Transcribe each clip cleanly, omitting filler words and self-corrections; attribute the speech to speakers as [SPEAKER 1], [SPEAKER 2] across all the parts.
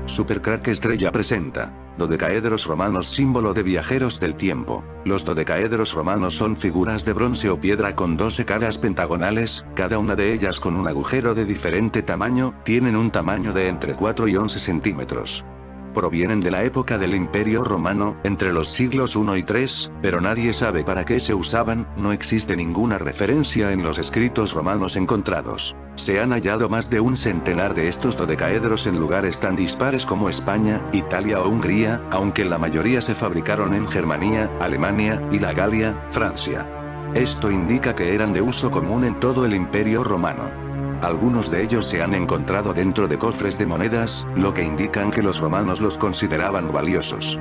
[SPEAKER 1] Supercrack Estrella presenta dodecaedros romanos, símbolo de viajeros del tiempo. Los dodecaedros romanos son figuras de bronce o piedra con 12 caras pentagonales, cada una de ellas con un agujero de diferente tamaño, tienen un tamaño de entre 4 y 11 centímetros. Provienen de la época del Imperio Romano, entre los siglos I y III, pero nadie sabe para qué se usaban, no existe ninguna referencia en los escritos romanos encontrados. Se han hallado más de un centenar de estos dodecaedros en lugares tan dispares como España, Italia o Hungría, aunque la mayoría se fabricaron en Germania, Alemania, y la Galia, Francia. Esto indica que eran de uso común en todo el Imperio Romano. Algunos de ellos se han encontrado dentro de cofres de monedas, lo que indican que los romanos los consideraban valiosos.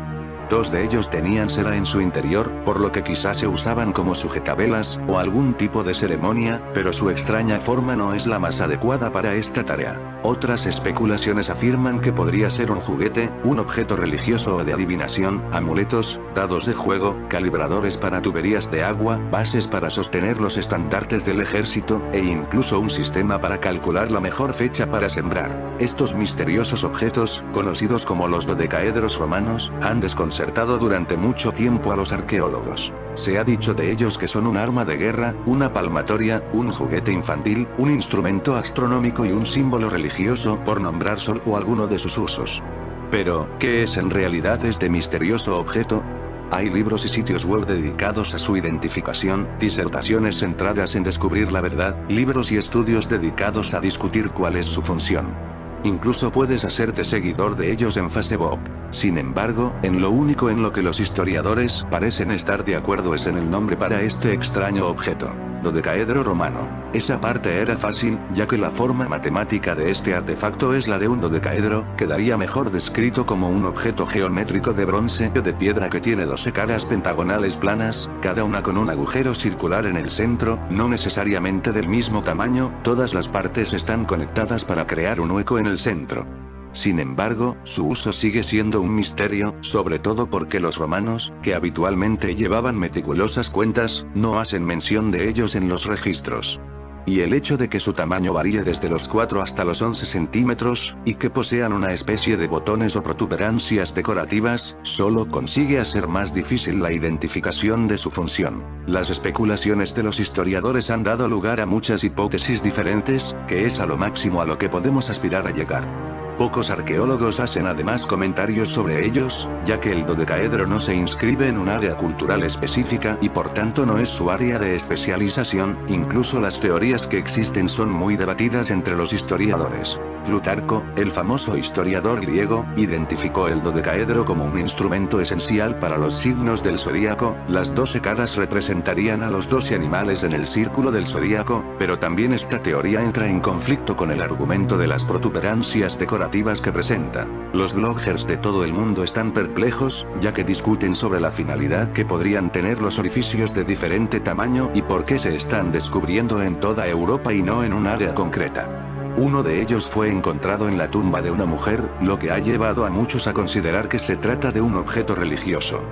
[SPEAKER 1] 2 de ellos tenían cera en su interior, por lo que quizás se usaban como sujetavelas, o algún tipo de ceremonia, pero su extraña forma no es la más adecuada para esta tarea. Otras especulaciones afirman que podría ser un juguete, un objeto religioso o de adivinación, amuletos, dados de juego, calibradores para tuberías de agua, bases para sostener los estandartes del ejército, e incluso un sistema para calcular la mejor fecha para sembrar. Estos misteriosos objetos, conocidos como los dodecaedros romanos, han desconcertado durante mucho tiempo a los arqueólogos. Se ha dicho de ellos que son un arma de guerra, una palmatoria, un juguete infantil, un instrumento astronómico y un símbolo religioso, por nombrar solo alguno de sus usos. Pero, ¿qué es en realidad este misterioso objeto? Hay libros y sitios web dedicados a su identificación, disertaciones centradas en descubrir la verdad, libros y estudios dedicados a discutir cuál es su función. Incluso puedes hacerte seguidor de ellos en Facebook. Sin embargo, en lo único en lo que los historiadores parecen estar de acuerdo es en el nombre para este extraño objeto: dodecaedro romano. Esa parte era fácil, ya que la forma matemática de este artefacto es la de un dodecaedro, quedaría mejor descrito como un objeto geométrico de bronce o de piedra que tiene 12 caras pentagonales planas, cada una con un agujero circular en el centro, no necesariamente del mismo tamaño, todas las partes están conectadas para crear un hueco en el centro. Sin embargo, su uso sigue siendo un misterio, sobre todo porque los romanos, que habitualmente llevaban meticulosas cuentas, no hacen mención de ellos en los registros. Y el hecho de que su tamaño varíe desde los 4 hasta los 11 centímetros, y que posean una especie de botones o protuberancias decorativas, solo consigue hacer más difícil la identificación de su función. Las especulaciones de los historiadores han dado lugar a muchas hipótesis diferentes, que es a lo máximo a lo que podemos aspirar a llegar. Pocos arqueólogos hacen además comentarios sobre ellos, ya que el dodecaedro no se inscribe en un área cultural específica y por tanto no es su área de especialización, incluso las teorías que existen son muy debatidas entre los historiadores. Plutarco, el famoso historiador griego, identificó el dodecaedro como un instrumento esencial para los signos del zodíaco. Las 12 caras representarían a los 12 animales en el círculo del zodíaco, pero también esta teoría entra en conflicto con el argumento de las protuberancias decorativas que presenta. Los bloggers de todo el mundo están perplejos, ya que discuten sobre la finalidad que podrían tener los orificios de diferente tamaño y por qué se están descubriendo en toda Europa y no en un área concreta. Uno de ellos fue encontrado en la tumba de una mujer, lo que ha llevado a muchos a considerar que se trata de un objeto religioso.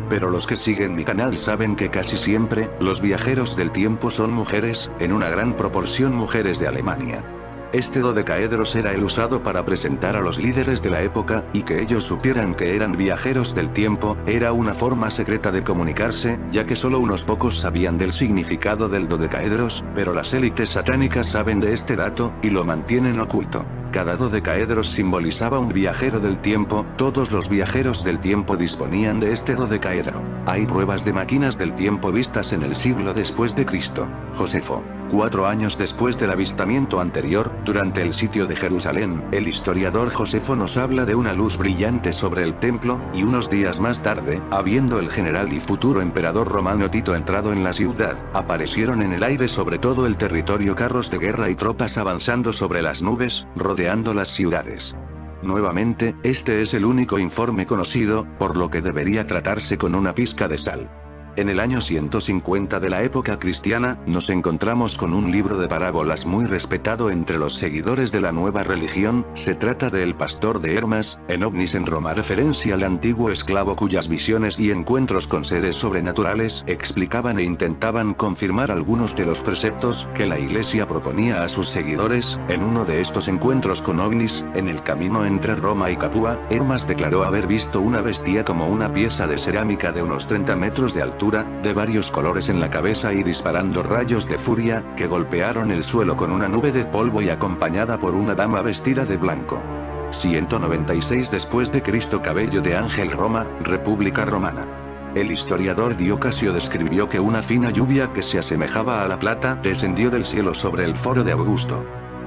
[SPEAKER 1] Pero los que siguen mi canal saben que casi siempre, los viajeros del tiempo son mujeres, en una gran proporción mujeres de Alemania. Este dodecaedro era el usado para presentar a los líderes de la época, y que ellos supieran que eran viajeros del tiempo, era una forma secreta de comunicarse, ya que solo unos pocos sabían del significado del dodecaedros, pero las élites satánicas saben de este dato, y lo mantienen oculto. Cada dodecaedro simbolizaba un viajero del tiempo, todos los viajeros del tiempo disponían de este dodecaedro. Hay pruebas de máquinas del tiempo vistas en el siglo después de Cristo. Josefo. 4 años después del avistamiento anterior, durante el sitio de Jerusalén, el historiador Josefo nos habla de una luz brillante sobre el templo, y unos días más tarde, habiendo el general y futuro emperador romano Tito entrado en la ciudad, aparecieron en el aire sobre todo el territorio carros de guerra y tropas avanzando sobre las nubes, rodeando las ciudades. Nuevamente, este es el único informe conocido, por lo que debería tratarse con una pizca de sal. En el año 150 de la época cristiana, nos encontramos con un libro de parábolas muy respetado entre los seguidores de la nueva religión. Se trata de El pastor de Hermas, en ovnis en Roma, referencia al antiguo esclavo cuyas visiones y encuentros con seres sobrenaturales explicaban e intentaban confirmar algunos de los preceptos que la iglesia proponía a sus seguidores. En uno de estos encuentros con ovnis, en el camino entre Roma y Capua, Hermas declaró haber visto una bestia como una pieza de cerámica de unos 30 metros de altura, de varios colores en la cabeza y disparando rayos de furia, que golpearon el suelo con una nube de polvo y acompañada por una dama vestida de blanco. 196 después de Cristo. Cabello de ángel. Roma, República Romana. El historiador Dio Casio describió que una fina lluvia que se asemejaba a la plata descendió del cielo sobre el foro de Augusto.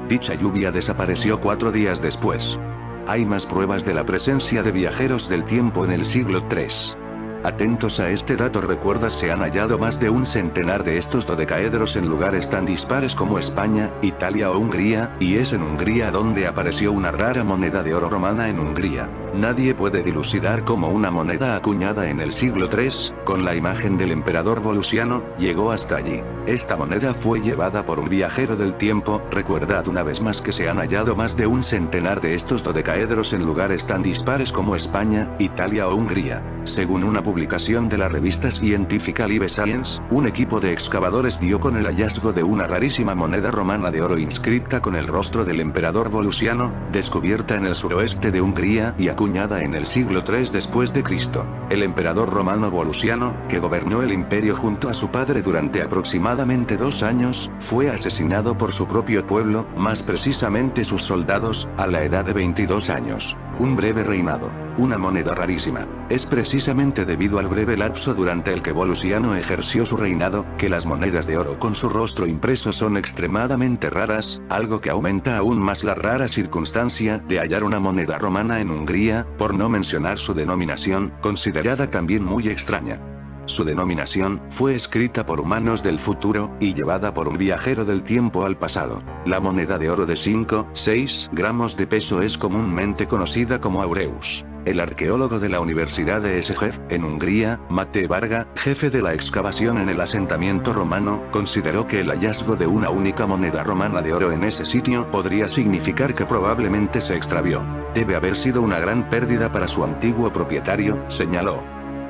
[SPEAKER 1] Dicha lluvia desapareció 4 días después. Hay más pruebas de la presencia de viajeros del tiempo en el siglo III. Atentos a este dato. Recuerda, se han hallado más de un centenar de estos dodecaedros en lugares tan dispares como España, Italia o Hungría, y es en Hungría donde apareció una rara moneda de oro romana en Hungría. Nadie puede dilucidar cómo una moneda acuñada en el siglo III, con la imagen del emperador Volusiano, llegó hasta allí. Esta moneda fue llevada por un viajero del tiempo. Recuerdad una vez más que se han hallado más de un centenar de estos dodecaedros en lugares tan dispares como España, Italia o Hungría. Según una publicación de la revista científica Live Science, un equipo de excavadores dio con el hallazgo de una rarísima moneda romana de oro inscrita con el rostro del emperador Volusiano, descubierta en el suroeste de Hungría y acuñada en el siglo III después de Cristo. El emperador romano Volusiano, que gobernó el imperio junto a su padre durante aproximadamente 2 años, fue asesinado por su propio pueblo, más precisamente sus soldados, a la edad de 22 años. Un breve reinado. Una moneda rarísima. Es precisamente debido al breve lapso durante el que Volusiano ejerció su reinado, que las monedas de oro con su rostro impreso son extremadamente raras, algo que aumenta aún más la rara circunstancia de hallar una moneda romana en Hungría, por no mencionar su denominación, considerada también muy extraña. Su denominación fue escrita por humanos del futuro, y llevada por un viajero del tiempo al pasado. La moneda de oro de 5-6 gramos de peso es comúnmente conocida como aureus. El arqueólogo de la Universidad de Eseger, en Hungría, Mate Varga, jefe de la excavación en el asentamiento romano, consideró que el hallazgo de una única moneda romana de oro en ese sitio podría significar que probablemente se extravió. Debe haber sido una gran pérdida para su antiguo propietario, señaló.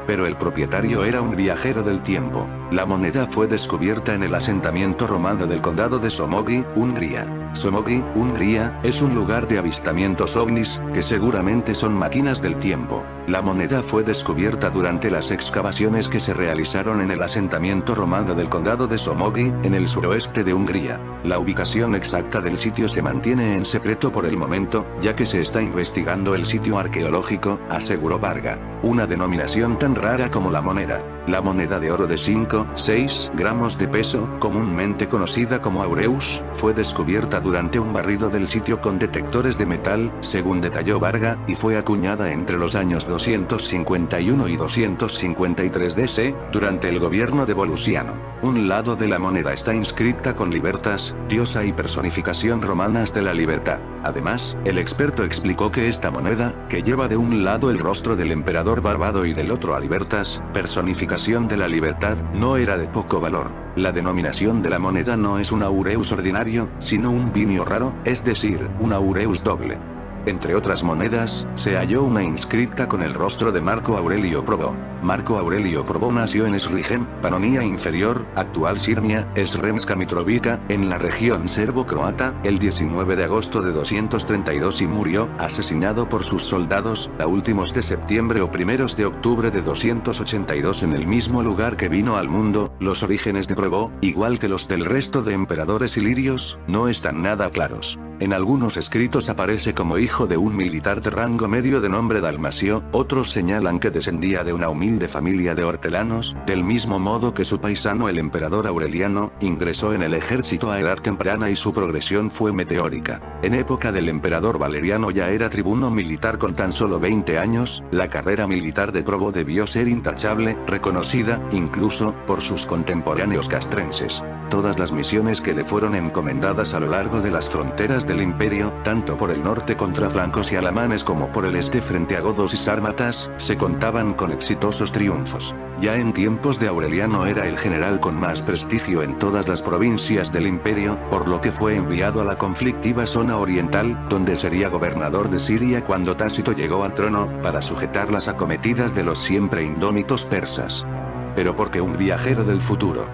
[SPEAKER 1] Pero el propietario era un viajero del tiempo. La moneda fue descubierta en el asentamiento romano del condado de Somogy, Hungría. Somogy, Hungría, es un lugar de avistamientos ovnis, que seguramente son máquinas del tiempo. La moneda fue descubierta durante las excavaciones que se realizaron en el asentamiento romano del condado de Somogy, en el suroeste de Hungría. La ubicación exacta del sitio se mantiene en secreto por el momento, ya que se está investigando el sitio arqueológico, aseguró Varga. Una denominación tan rara como la moneda. La moneda de oro de 5-6 gramos de peso, comúnmente conocida como aureus, fue descubierta durante un barrido del sitio con detectores de metal, según detalló Varga, y fue acuñada entre los años 251 y 253 DC, durante el gobierno de Volusiano. Un lado de la moneda está inscrita con Libertas, diosa y personificación romanas de la libertad. Además, el experto explicó que esta moneda, que lleva de un lado el rostro del emperador barbado y del otro a Libertas, personificación de la libertad, no era de poco valor. La denominación de la moneda no es un aureus ordinario, sino un binio raro, es decir, un aureus doble. Entre otras monedas, se halló una inscrita con el rostro de Marco Aurelio Probo. Marco Aurelio Probo nació en Srijem, Panonia Inferior, actual Sirmia, Sremska Mitrovica, en la región serbo-croata, el 19 de agosto de 232 y murió, asesinado por sus soldados, a últimos de septiembre o primeros de octubre de 282 en el mismo lugar que vino al mundo. Los orígenes de Probo, igual que los del resto de emperadores ilirios, no están nada claros. En algunos escritos aparece como hijo de un militar de rango medio de nombre Dalmasio, otros señalan que descendía de una humilde familia de hortelanos, del mismo modo que su paisano el emperador Aureliano, ingresó en el ejército a edad temprana y su progresión fue meteórica. En época del emperador Valeriano ya era tribuno militar con tan solo 20 años, la carrera militar de Probo debió ser intachable, reconocida, incluso, por sus contemporáneos castrenses. todas las misiones que le fueron encomendadas a lo largo de las fronteras del imperio, tanto por el norte contra francos y alamanes como por el este frente a godos y sármatas, se contaban con exitosos triunfos. Ya en tiempos de Aureliano era el general con más prestigio en todas las provincias del imperio, por lo que fue enviado a la conflictiva zona oriental, donde sería gobernador de Siria cuando Tácito llegó al trono, para sujetar las acometidas de los siempre indómitos persas. Pero porque un viajero del futuro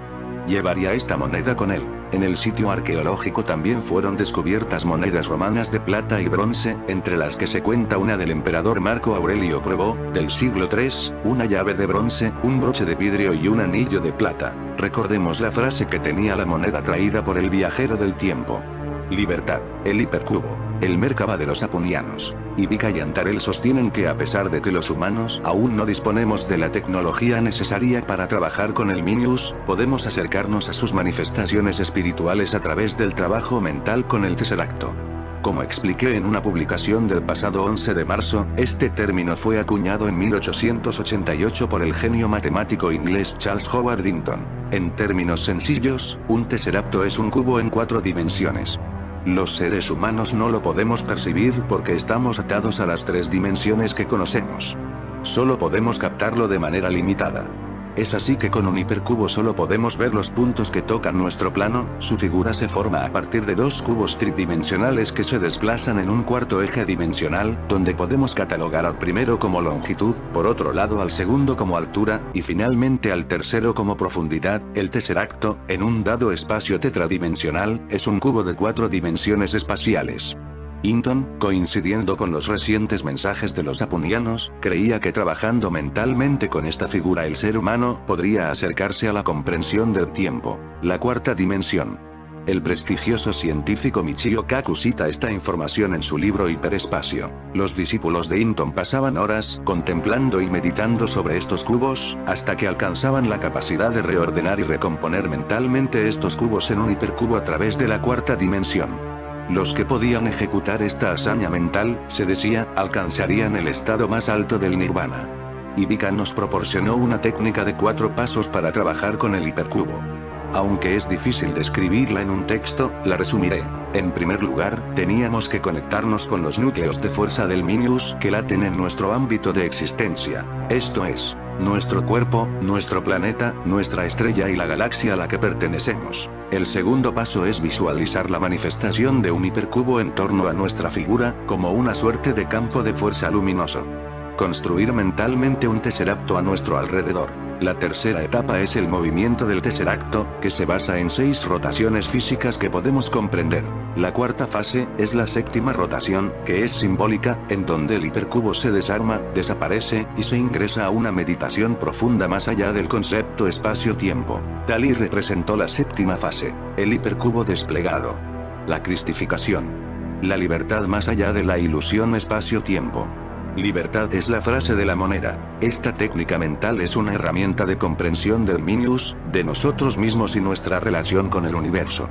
[SPEAKER 1] llevaría esta moneda con él. En el sitio arqueológico también fueron descubiertas monedas romanas de plata y bronce, entre las que se cuenta una del emperador Marco Aurelio Probó, del siglo III, una llave de bronce, un broche de vidrio y un anillo de plata. Recordemos la frase que tenía la moneda traída por el viajero del tiempo. Libertad, el hipercubo, el Merkaba de los apunianos. Ivica y Antarel sostienen que a pesar de que los humanos aún no disponemos de la tecnología necesaria para trabajar con el Minius, podemos acercarnos a sus manifestaciones espirituales a través del trabajo mental con el Tesseracto. Como expliqué en una publicación del pasado 11 de marzo, este término fue acuñado en 1888 por el genio matemático inglés Charles Howard Hinton. En términos sencillos, un Tesseracto es un cubo en 4 dimensiones. Los seres humanos no lo podemos percibir porque estamos atados a las 3 dimensiones que conocemos. Solo podemos captarlo de manera limitada. Es así que con un hipercubo solo podemos ver los puntos que tocan nuestro plano. Su figura se forma a partir de 2 cubos tridimensionales que se desplazan en un cuarto eje dimensional, donde podemos catalogar al primero como longitud, por otro lado al segundo como altura, y finalmente al tercero como profundidad. El Tesseracto, en un dado espacio tetradimensional, es un cubo de 4 dimensiones espaciales. Hinton, coincidiendo con los recientes mensajes de los apunianos, creía que trabajando mentalmente con esta figura el ser humano podría acercarse a la comprensión del tiempo, la 4ª dimensión. El prestigioso científico Michio Kaku cita esta información en su libro Hiperespacio. Los discípulos de Hinton pasaban horas contemplando y meditando sobre estos cubos, hasta que alcanzaban la capacidad de reordenar y recomponer mentalmente estos cubos en un hipercubo a través de la 4ª dimensión. Los que podían ejecutar esta hazaña mental, se decía, alcanzarían el estado más alto del nirvana. Ivica nos proporcionó una técnica de 4 pasos para trabajar con el hipercubo. Aunque es difícil describirla en un texto, la resumiré. En primer lugar, teníamos que conectarnos con los núcleos de fuerza del Minius que laten en nuestro ámbito de existencia. Esto es, nuestro cuerpo, nuestro planeta, nuestra estrella y la galaxia a la que pertenecemos. El segundo paso es visualizar la manifestación de un hipercubo en torno a nuestra figura, como una suerte de campo de fuerza luminoso. Construir mentalmente un Tesseracto a nuestro alrededor. La tercera etapa es el movimiento del Tesseracto, que se basa en 6 rotaciones físicas que podemos comprender. La 4ª fase es la 7ª rotación, que es simbólica, en donde el hipercubo se desarma, desaparece, y se ingresa a una meditación profunda más allá del concepto espacio-tiempo. Dalí representó la 7ª fase, el hipercubo desplegado. La cristificación. La libertad más allá de la ilusión espacio-tiempo. Libertad es la frase de la moneda. Esta técnica mental es una herramienta de comprensión del Minius, de nosotros mismos y nuestra relación con el universo.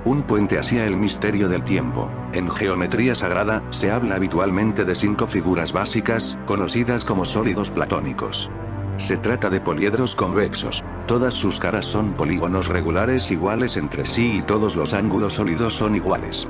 [SPEAKER 1] Un puente hacia el misterio del tiempo. En geometría sagrada, se habla habitualmente de 5 figuras básicas, conocidas como sólidos platónicos. Se trata de poliedros convexos. Todas sus caras son polígonos regulares iguales entre sí y todos los ángulos sólidos son iguales.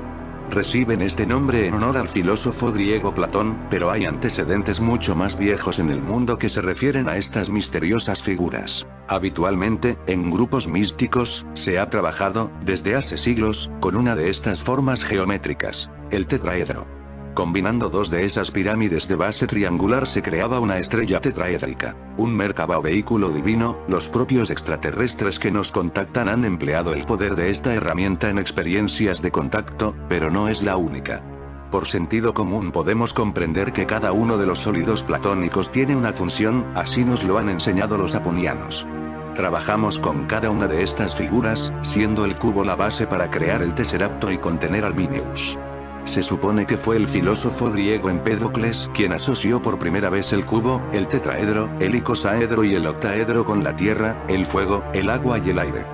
[SPEAKER 1] Reciben este nombre en honor al filósofo griego Platón, pero hay antecedentes mucho más viejos en el mundo que se refieren a estas misteriosas figuras. Habitualmente, en grupos místicos, se ha trabajado, desde hace siglos, con una de estas formas geométricas, el tetraedro. Combinando 2 de esas pirámides de base triangular se creaba una estrella tetraédrica, un Merkaba o vehículo divino. Los propios extraterrestres que nos contactan han empleado el poder de esta herramienta en experiencias de contacto, pero no es la única. Por sentido común podemos comprender que cada uno de los sólidos platónicos tiene una función, así nos lo han enseñado los apunianos. Trabajamos con cada una de estas figuras, siendo el cubo la base para crear el Tesseracto y contener al Minius. Se supone que fue el filósofo griego Empédocles quien asoció por primera vez el cubo, el tetraedro, el icosaedro y el octaedro con la tierra, el fuego, el agua y el aire.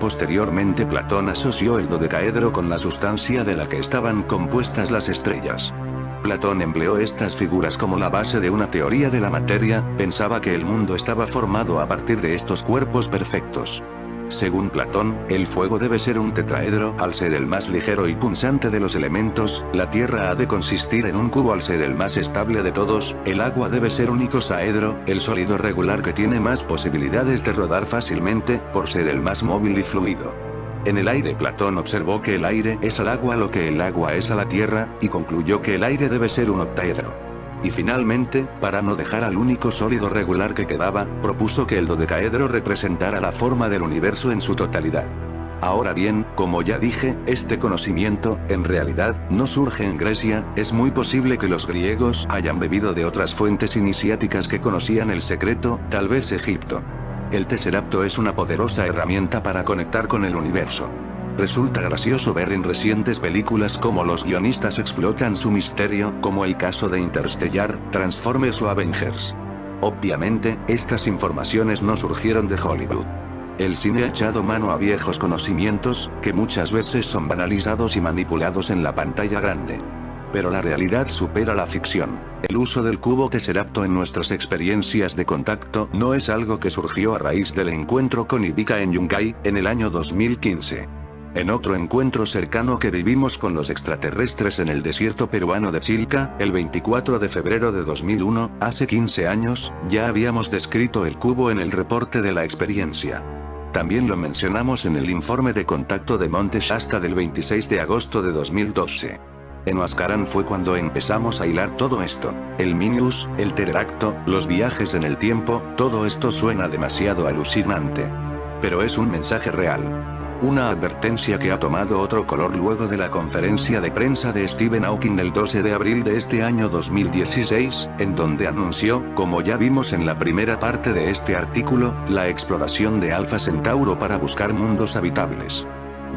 [SPEAKER 1] Posteriormente Platón asoció el dodecaedro con la sustancia de la que estaban compuestas las estrellas. Platón empleó estas figuras como la base de una teoría de la materia. Pensaba que el mundo estaba formado a partir de estos cuerpos perfectos. Según Platón, el fuego debe ser un tetraedro al ser el más ligero y punzante de los elementos, la tierra ha de consistir en un cubo al ser el más estable de todos, el agua debe ser un icosaedro, el sólido regular que tiene más posibilidades de rodar fácilmente, por ser el más móvil y fluido. En el aire Platón observó que el aire es al agua lo que el agua es a la tierra, y concluyó que el aire debe ser un octaedro. Y finalmente, para no dejar al único sólido regular que quedaba, propuso que el dodecaedro representara la forma del universo en su totalidad. Ahora bien, como ya dije, este conocimiento, en realidad, no surge en Grecia, es muy posible que los griegos hayan bebido de otras fuentes iniciáticas que conocían el secreto, tal vez Egipto. El Tesseracto es una poderosa herramienta para conectar con el universo. Resulta gracioso ver en recientes películas cómo los guionistas explotan su misterio, como el caso de Interstellar, Transformers o Avengers. Obviamente, estas informaciones no surgieron de Hollywood. El cine ha echado mano a viejos conocimientos, que muchas veces son banalizados y manipulados en la pantalla grande. Pero la realidad supera la ficción. El uso del cubo Tesseracto en nuestras experiencias de contacto no es algo que surgió a raíz del encuentro con Ivica en Yungay, en el año 2015. En otro encuentro cercano que vivimos con los extraterrestres en el desierto peruano de Chilca, el 24 de febrero de 2001, hace 15 años, ya habíamos descrito el cubo en el reporte de la experiencia. También lo mencionamos en el informe de contacto de Monte Shasta del 26 de agosto de 2012. En Huascarán fue cuando empezamos a hilar todo esto. El Minius, el Tesseracto, los viajes en el tiempo, todo esto suena demasiado alucinante. Pero es un mensaje real. Una advertencia que ha tomado otro color luego de la conferencia de prensa de Stephen Hawking del 12 de abril de este año 2016, en donde anunció, como ya vimos en la primera parte de este artículo, la exploración de Alpha Centauro para buscar mundos habitables.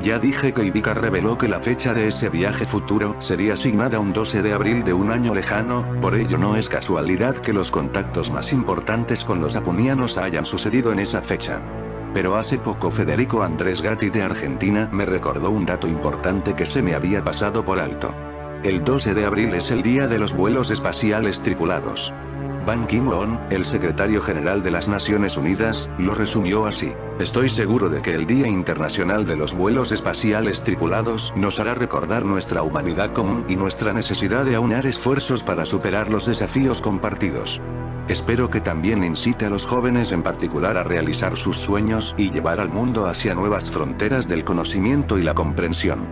[SPEAKER 1] Ya dije que Ivica reveló que la fecha de ese viaje futuro sería asignada un 12 de abril de un año lejano, por ello no es casualidad que los contactos más importantes con los apunianos hayan sucedido en esa fecha. Pero hace poco Federico Andrés Gatti de Argentina me recordó un dato importante que se me había pasado por alto. El 12 de abril es el día de los vuelos espaciales tripulados. Ban Ki-moon, el secretario general de las Naciones Unidas, lo resumió así: estoy seguro de que el Día Internacional de los Vuelos Espaciales Tripulados nos hará recordar nuestra humanidad común y nuestra necesidad de aunar esfuerzos para superar los desafíos compartidos. Espero que también incite a los jóvenes en particular a realizar sus sueños y llevar al mundo hacia nuevas fronteras del conocimiento y la comprensión.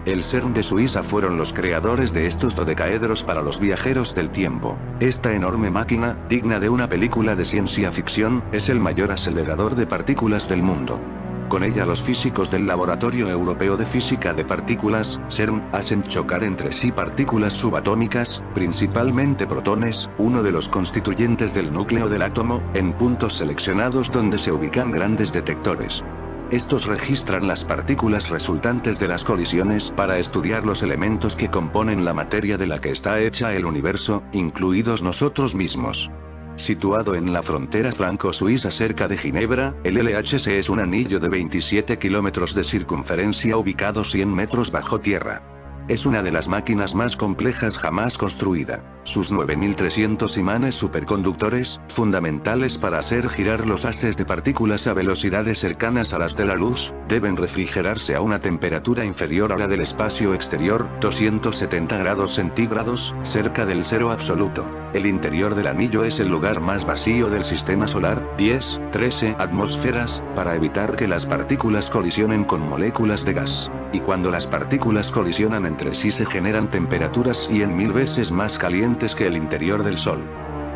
[SPEAKER 1] El CERN de Suiza fueron los creadores de estos dodecaedros para los viajeros del tiempo. Esta enorme máquina, digna de una película de ciencia ficción, es el mayor acelerador de partículas del mundo. Con ella los físicos del Laboratorio Europeo de Física de Partículas, CERN, hacen chocar entre sí partículas subatómicas, principalmente protones, uno de los constituyentes del núcleo del átomo, en puntos seleccionados donde se ubican grandes detectores. Estos registran las partículas resultantes de las colisiones para estudiar los elementos que componen la materia de la que está hecha el universo, incluidos nosotros mismos. Situado en la frontera franco-suiza cerca de Ginebra, el LHC es un anillo de 27 kilómetros de circunferencia ubicado 100 metros bajo tierra. Es una de las máquinas más complejas jamás construida. Sus 9.300 imanes superconductores, fundamentales para hacer girar los haces de partículas a velocidades cercanas a las de la luz, deben refrigerarse a una temperatura inferior a la del espacio exterior, 270 grados centígrados, cerca del cero absoluto. El interior del anillo es el lugar más vacío del sistema solar, 13 atmósferas, para evitar que las partículas colisionen con moléculas de gas. Y cuando las partículas colisionan entre sí se generan temperaturas 100.000 veces más calientes que el interior del Sol.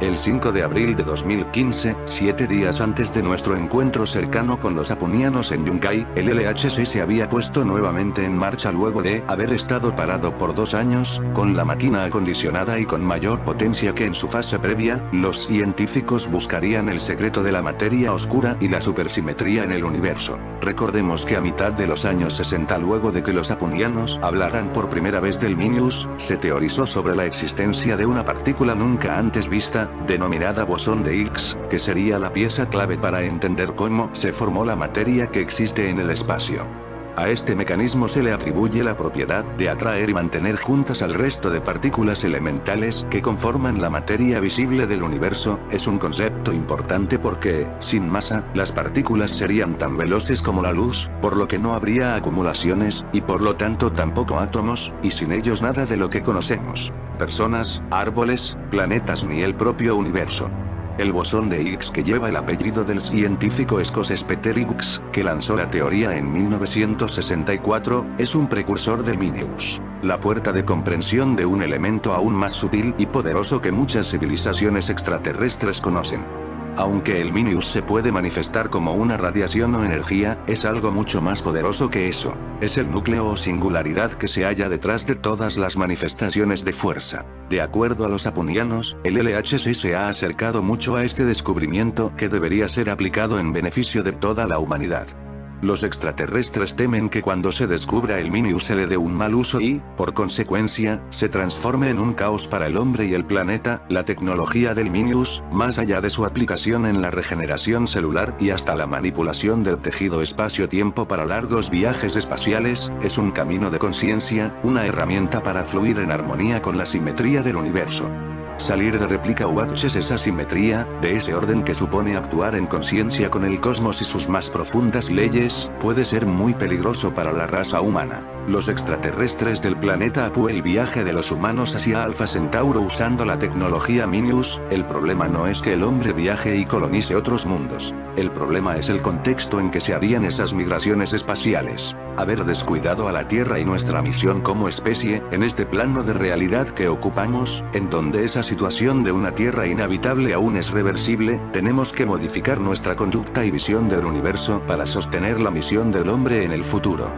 [SPEAKER 1] El 5 de abril de 2015, 7 días antes de nuestro encuentro cercano con los apunianos en Yungay, el LHC se había puesto nuevamente en marcha luego de haber estado parado por 2 años, con la máquina acondicionada y con mayor potencia que en su fase previa. Los científicos buscarían el secreto de la materia oscura y la supersimetría en el universo. Recordemos que a mitad de los años 60, luego de que los apunianos hablaran por primera vez del Minius, se teorizó sobre la existencia de una partícula nunca antes vista, denominada bosón de Higgs, que sería la pieza clave para entender cómo se formó la materia que existe en el espacio. A este mecanismo se le atribuye la propiedad de atraer y mantener juntas al resto de partículas elementales que conforman la materia visible del universo. Es un concepto importante porque, sin masa, las partículas serían tan veloces como la luz, por lo que no habría acumulaciones, y por lo tanto tampoco átomos, y sin ellos nada de lo que conocemos. Personas, árboles, planetas ni el propio universo. El bosón de Higgs, que lleva el apellido del científico escocés Peter Higgs, que lanzó la teoría en 1964, es un precursor del MINEUS, la puerta de comprensión de un elemento aún más sutil y poderoso que muchas civilizaciones extraterrestres conocen. Aunque el MINEUS se puede manifestar como una radiación o energía, es algo mucho más poderoso que eso. Es el núcleo o singularidad que se halla detrás de todas las manifestaciones de fuerza. De acuerdo a los apunianos, el LHC se ha acercado mucho a este descubrimiento que debería ser aplicado en beneficio de toda la humanidad. Los extraterrestres temen que cuando se descubra el MINEUS se le dé un mal uso y, por consecuencia, se transforme en un caos para el hombre y el planeta. La tecnología del MINEUS, más allá de su aplicación en la regeneración celular y hasta la manipulación del tejido espacio-tiempo para largos viajes espaciales, es un camino de conciencia, una herramienta para fluir en armonía con la simetría del universo. Salir de réplica UH es esa simetría, de ese orden que supone actuar en conciencia con el cosmos y sus más profundas leyes, puede ser muy peligroso para la raza humana. Los extraterrestres del planeta Apu, el viaje de los humanos hacia Alpha Centauro usando la tecnología MINEUS. El problema no es que el hombre viaje y colonice otros mundos. El problema es el contexto en que se harían esas migraciones espaciales. Haber descuidado a la Tierra y nuestra misión como especie, en este plano de realidad que ocupamos, en donde esa situación de una Tierra inhabitable aún es reversible, tenemos que modificar nuestra conducta y visión del universo para sostener la misión del hombre en el futuro.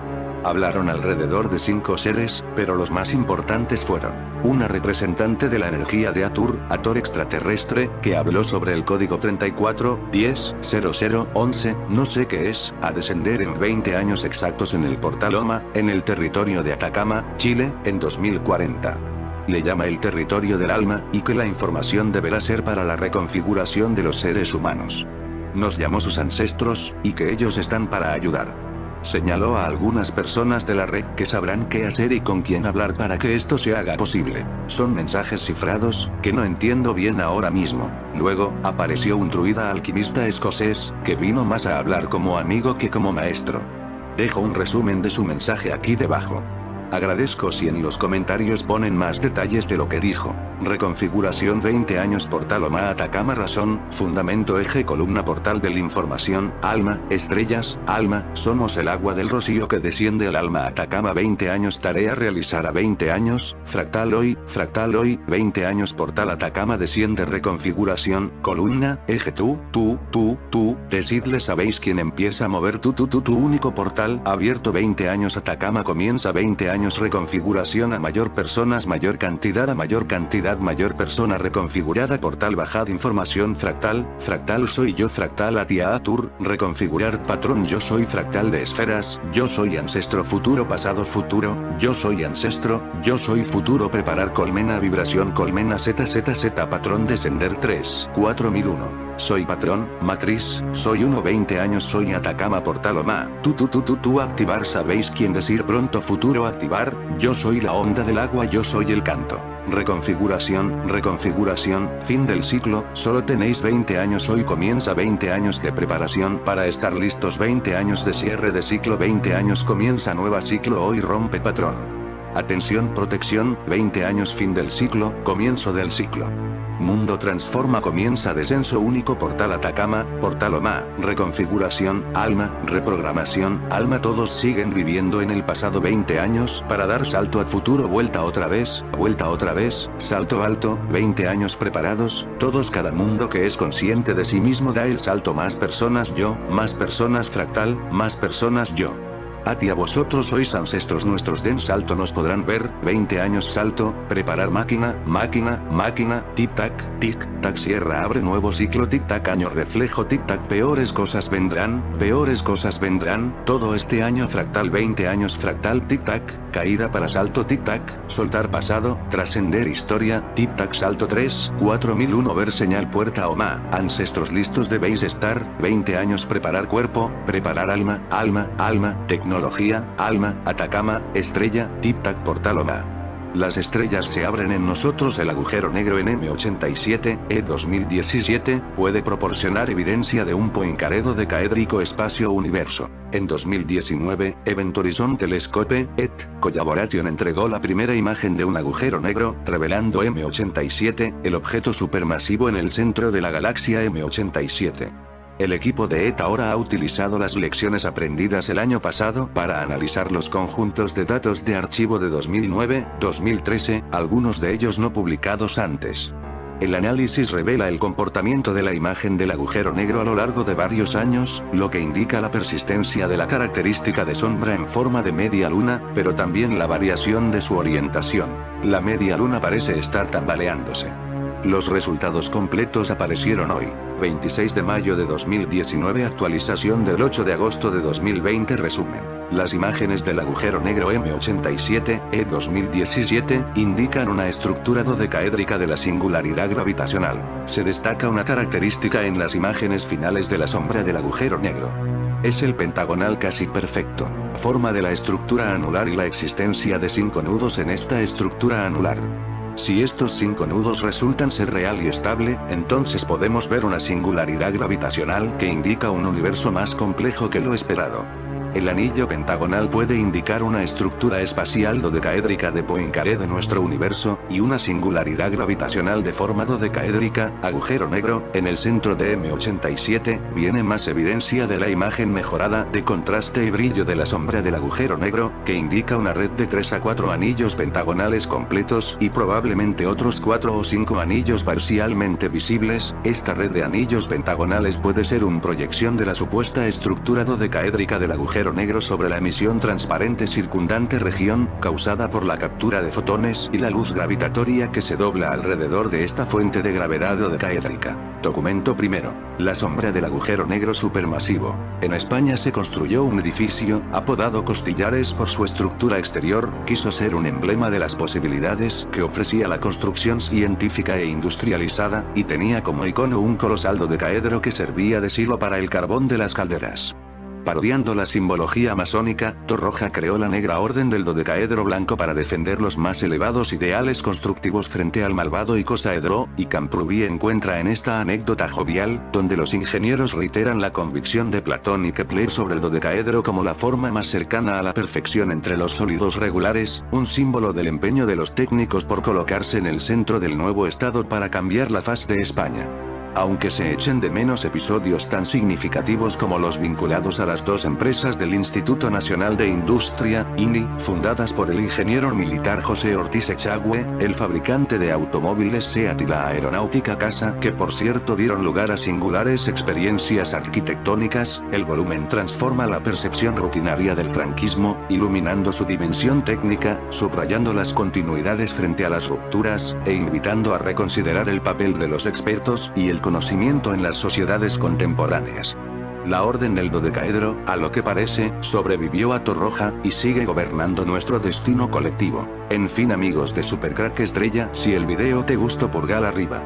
[SPEAKER 1] Hablaron alrededor de 5 seres, pero los más importantes fueron: una representante de la energía de Atur extraterrestre, que habló sobre el código 34100011, no sé qué es, a descender en 20 años exactos en el portal Oma, en el territorio de Atacama, Chile, en 2040. Le llama el territorio del alma, y que la información deberá ser para la reconfiguración de los seres humanos. Nos llamó sus ancestros, y que ellos están para ayudar. Señaló a algunas personas de la red que sabrán qué hacer y con quién hablar para que esto se haga posible. Son mensajes cifrados, que no entiendo bien ahora mismo. Luego, apareció un druida alquimista escocés, que vino más a hablar como amigo que como maestro. Dejo un resumen de su mensaje aquí debajo. Agradezco si en los comentarios ponen más detalles de lo que dijo. Reconfiguración 20 años portal Oma Atacama razón, fundamento eje columna portal de la información, alma, estrellas, alma, somos el agua del rocío que desciende al alma Atacama 20 años tarea realizar a 20 años, fractal hoy, 20 años portal Atacama desciende reconfiguración, columna, eje tú, decidle sabéis quién empieza a mover tu único portal abierto 20 años Atacama comienza 20 años reconfiguración a mayor personas mayor cantidad a mayor cantidad mayor persona reconfigurada portal bajad información fractal soy yo fractal Atia Atur, reconfigurar patrón yo soy fractal de esferas, yo soy ancestro futuro pasado futuro, yo soy ancestro, yo soy futuro preparar colmena vibración colmena ZZZ patrón descender 34001. Soy patrón, matriz, soy 20 años soy Atacama portal Oma, tú activar sabéis quién decir pronto futuro activar, yo soy la onda del agua yo soy el canto. Reconfiguración, fin del ciclo, solo tenéis 20 años hoy comienza 20 años de preparación para estar listos 20 años de cierre de ciclo 20 años comienza nueva ciclo hoy rompe patrón. Atención protección, 20 años fin del ciclo, comienzo del ciclo. Mundo transforma comienza descenso único portal Atacama, portal Oma, reconfiguración, alma, reprogramación, alma todos siguen viviendo en el pasado 20 años para dar salto al futuro vuelta otra vez, salto alto, 20 años preparados, todos cada mundo que es consciente de sí mismo da el salto más personas yo, más personas fractal, más personas yo. Atia vosotros sois ancestros nuestros den salto nos podrán ver, 20 años salto, preparar máquina, tic tac, tic-tac sierra abre nuevo ciclo tic-tac año reflejo tic-tac peores cosas vendrán, todo este año fractal 20 años fractal tic-tac, caída para salto tic-tac, soltar pasado, trascender historia, tic-tac salto 3, 4001 ver señal puerta Oma, ancestros listos debéis estar, 20 años preparar cuerpo, preparar alma, tecnología, alma, Atacama, estrella, tic-tac portal Oma. Las estrellas se abren en nosotros. El agujero negro en M87, E2017, puede proporcionar evidencia de un Poincaré dodecaédrico espacio-universo. En 2019, Event Horizon Telescope, ET, Collaboration entregó la primera imagen de un agujero negro, revelando M87, el objeto supermasivo en el centro de la galaxia M87. El equipo de ET ahora ha utilizado las lecciones aprendidas el año pasado para analizar los conjuntos de datos de archivo de 2009, 2013, algunos de ellos no publicados antes. El análisis revela el comportamiento de la imagen del agujero negro a lo largo de varios años, lo que indica la persistencia de la característica de sombra en forma de media luna, pero también la variación de su orientación. La media luna parece estar tambaleándose. Los resultados completos aparecieron hoy, 26 de mayo de 2019. Actualización del 8 de agosto de 2020. Resumen. Las imágenes del agujero negro M87, E2017, indican una estructura dodecaédrica de la singularidad gravitacional. Se destaca una característica en las imágenes finales de la sombra del agujero negro. Es el pentagonal casi perfecto, forma de la estructura anular y la existencia de 5 nudos en esta estructura anular. Si estos 5 nudos resultan ser real y estable, entonces podemos ver una singularidad gravitacional que indica un universo más complejo que lo esperado. El anillo pentagonal puede indicar una estructura espacial dodecaédrica de Poincaré de nuestro universo, y una singularidad gravitacional de forma dodecaédrica, agujero negro, en el centro de M87, viene más evidencia de la imagen mejorada de contraste y brillo de la sombra del agujero negro, que indica una red de 3 a 4 anillos pentagonales completos y probablemente otros 4 o 5 anillos parcialmente visibles. Esta red de anillos pentagonales puede ser una proyección de la supuesta estructura dodecaédrica del agujero negro sobre la emisión transparente circundante región, causada por la captura de fotones y la luz gravitatoria que se dobla alrededor de esta fuente de gravedad dodecaédrica. Documento primero. La sombra del agujero negro supermasivo. En España se construyó un edificio, apodado Costillares por su estructura exterior, quiso ser un emblema de las posibilidades que ofrecía la construcción científica e industrializada, y tenía como icono un colosal dodecaedro que servía de silo para el carbón de las calderas. Parodiando la simbología masónica, Torroja creó la Negra Orden del Dodecaedro Blanco para defender los más elevados ideales constructivos frente al malvado icosaedro, y Camprubí encuentra en esta anécdota jovial, donde los ingenieros reiteran la convicción de Platón y Kepler sobre el dodecaedro como la forma más cercana a la perfección entre los sólidos regulares, un símbolo del empeño de los técnicos por colocarse en el centro del nuevo Estado para cambiar la faz de España. Aunque se echen de menos episodios tan significativos como los vinculados a las dos empresas del Instituto Nacional de Industria, INI, fundadas por el ingeniero militar José Ortiz Echagüe, el fabricante de automóviles SEAT y la aeronáutica CASA, que por cierto dieron lugar a singulares experiencias arquitectónicas, el volumen transforma la percepción rutinaria del franquismo, iluminando su dimensión técnica, subrayando las continuidades frente a las rupturas, e invitando a reconsiderar el papel de los expertos y el conocimiento en las sociedades contemporáneas. La Orden del Dodecaedro, a lo que parece, sobrevivió a Torroja, y sigue gobernando nuestro destino colectivo. En fin amigos de Supercrack Estrella, si el video te gustó pulgar arriba.